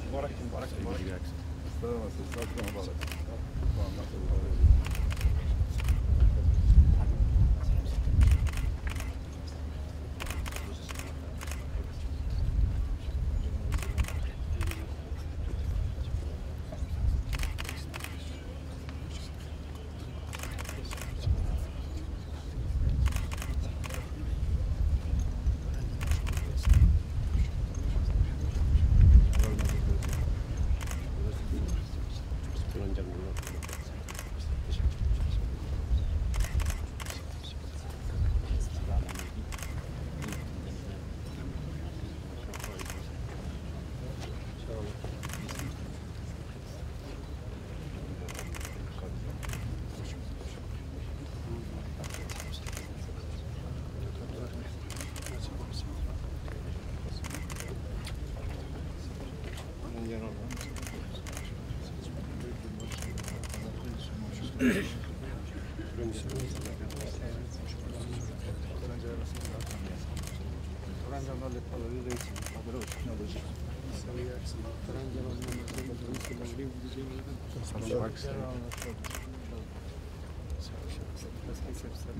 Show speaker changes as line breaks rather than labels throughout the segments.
مبارك مبارك مبارك. السلام عليكم.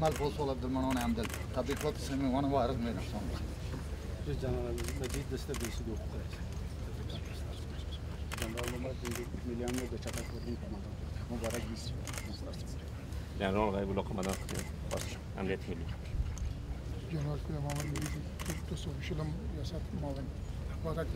ملبوس والله بالمنون عمدل تبريكات السمي وانا وارد من نفسهم
جنرال مجید دسته بیسی دو جنرال میلیون رو به چطور کردیم مبارک بیسی
جنرال غیب الله قمدان عملیات ملی
جنرال كده معمر انجليزي تصور شلم ياسات معاون مبارك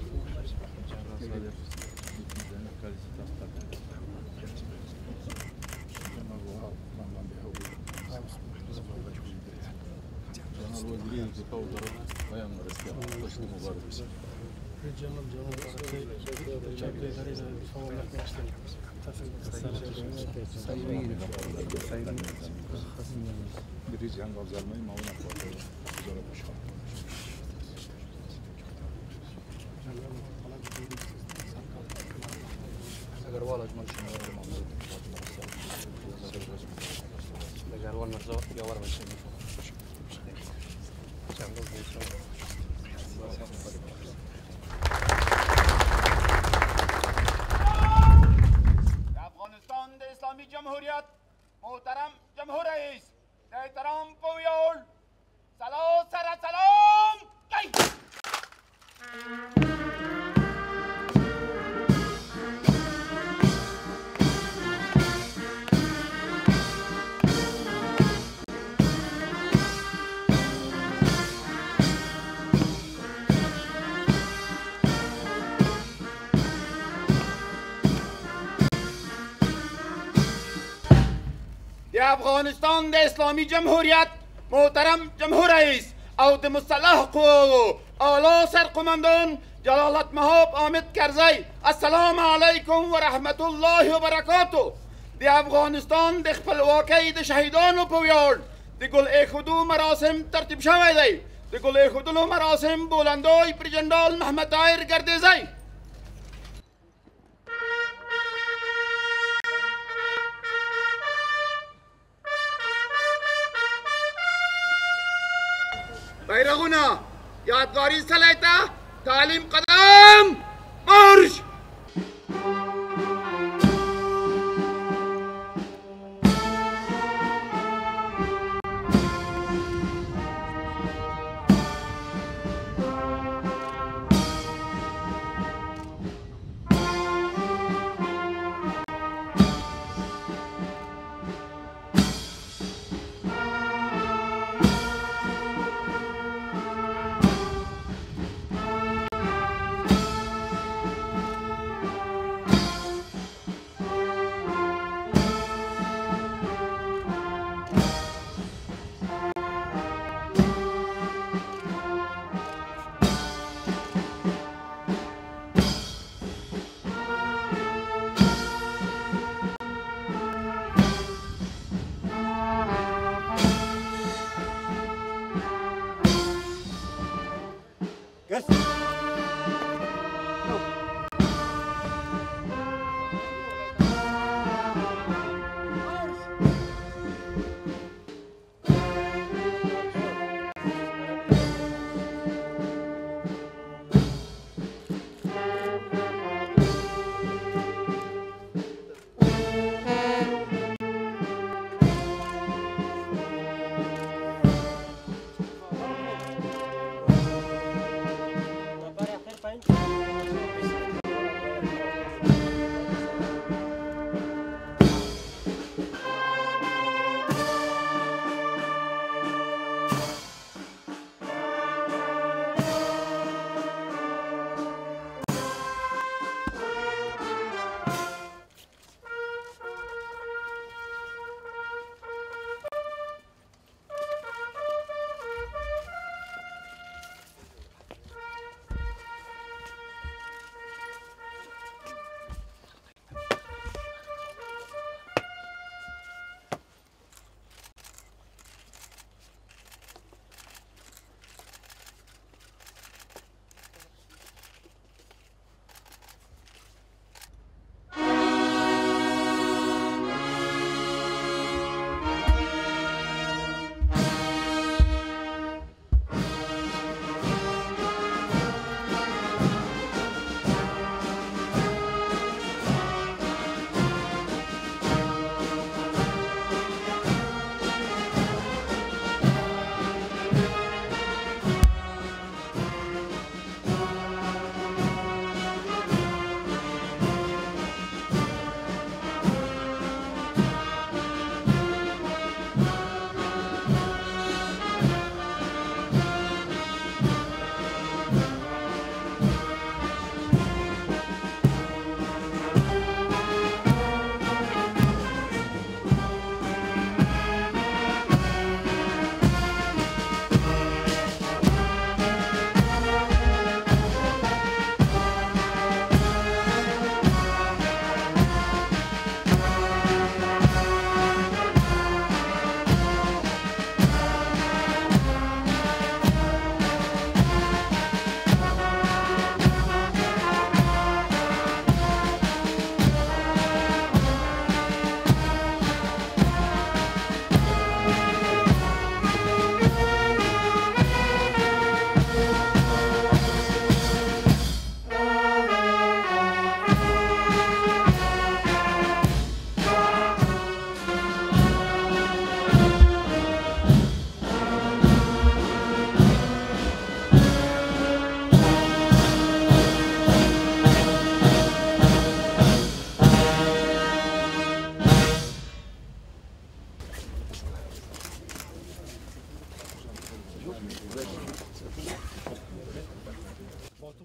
اگروال اجمل شما اگروال مرزا یا ور باشه
افغانستان اسلامی جمهوریت محترم جمهور رئیس احترام پویول سلام سر سلام افغانستان د اسلامی جمهوریت محترم جمهور رئیس او د مسلح قوو اعلی سرقمندان جلالت مهاب حامد کرزی السلام علیکم و رحمت الله و برکاته. د افغانستان د خپلواکۍ د شهیدانو په ویاړ د ګل ایښودو مراسم ترتیب شوی دی. د ګل ایښودلو مراسم بولندوی پر جنرال محمد طاهر گردیزی بیرغونه یادگاری سلیته تعلیم قدم مارش.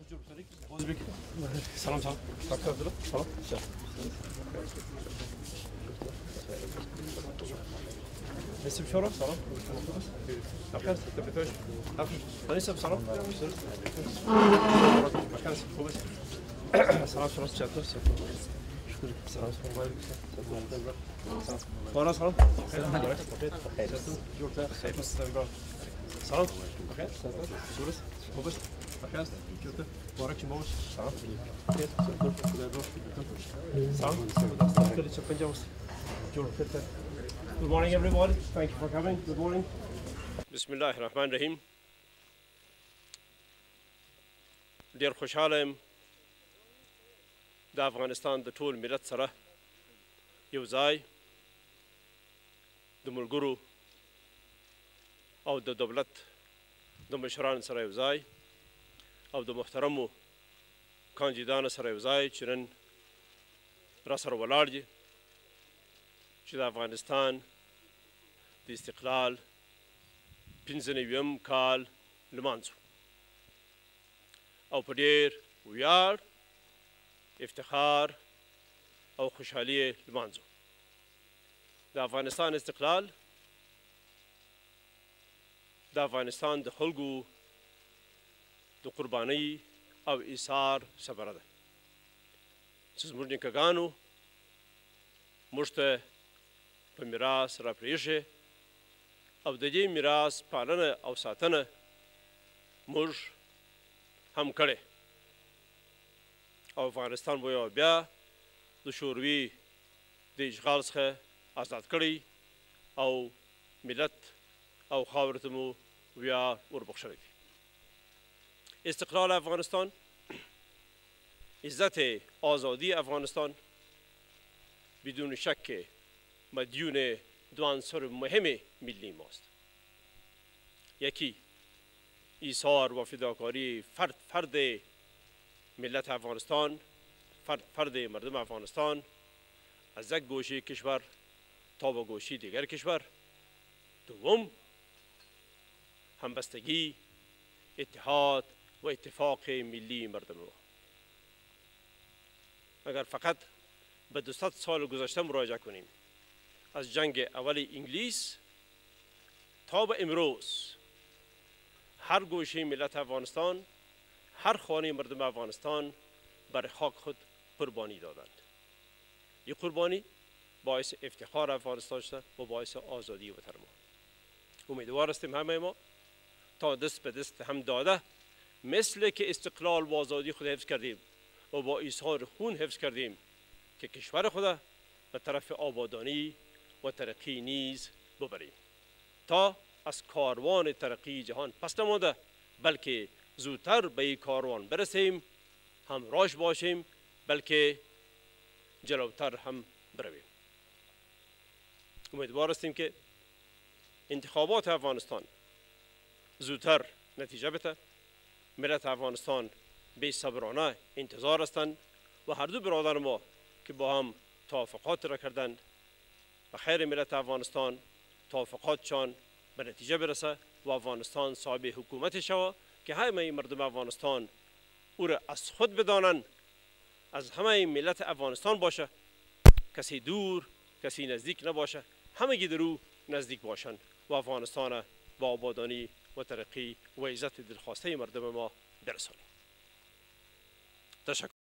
سلام سلام سلام اسم شورا سلام بخير تبتوش اسم سلام مكان خوبه سلام شورا چطور سلام سلام بارا سلام خیر جورتر خیر سلام بخير شورا خوبه بخير جورتر بارك الله سلام سلام Good morning everyone. Thank you for coming. Good morning. بسم الله الرحمن الرحیم. ډیر خوشاله یم د افغانستان د ټول ملت سره یو ځای د ملګرو او د دولت د مشرانو سره یو ځای او د محترمو کاندیدانو سره یو ځای چې نن را سره ولاړ دي چې د افغانستان د استقلال 95 کال لمانځو او په ډېر ویاړ افتخار او خوشحالي لمانځو. د افغانستان استقلال د افغانستان د خلکو د قربانۍ او ایثار خبره ده چې زموږ نیکهګانو موږ ته په میراث راپرېښې او د دې میراث پالنه او ساتنه موږ هم کړې او افغانستان به بیا د شوروي د اشغال څخه آزاد کړی او ملت او خاورې ته مو بیا وربخښلی دی. استقلال افغانستان، عزت آزادی افغانستان بدون شک مدیون دو عنصر مهم ملی ماست. یکی ایثار و فداکاری فرد ملت افغانستان، فرد مردم افغانستان از یک گوشه کشور تا به گوشه دیگر کشور. دوم همبستگی، اتحاد و اتفاق ملی مردم ما. اگر فقط به 200 سال گذشته مراجعه کنیم، از جنگ اول انگلیس تا به امروز هر گوشه ملت افغانستان، هر خانه مردم افغانستان بر خاک خود قربانی دادند. این قربانی باعث افتخار افغانستان شده و باعث آزادی وطن ما. امیدوار هستیم همه ما تا دست به دست هم داده مثل که استقلال و آزادی خود حفظ کردیم و با ایثار خون حفظ کردیم که کشور خود به طرف آبادانی و ترقی نیز ببریم تا از کاروان ترقی جهان پس نمانده بلکه زودتر به این کاروان برسیم، همراهش باشیم، بلکه جلوتر هم برویم. امیدوار هستیم که انتخابات افغانستان زودتر نتیجه بده. ملت افغانستان به صبرانه انتظار هستند و هر دو برادر ما که با هم توافقات را کردند و خیر ملت افغانستان توافقاتشان به نتیجه برسه و افغانستان صاحب حکومت شود که همه مردم افغانستان او را از خود بدانند، از همه ملت افغانستان باشه، کسی دور کسی نزدیک نباشه، همگی در او نزدیک باشند و افغانستان با آبادانی و ترقی و عزت دلخواسته مردم ما برسانیم. تشکر.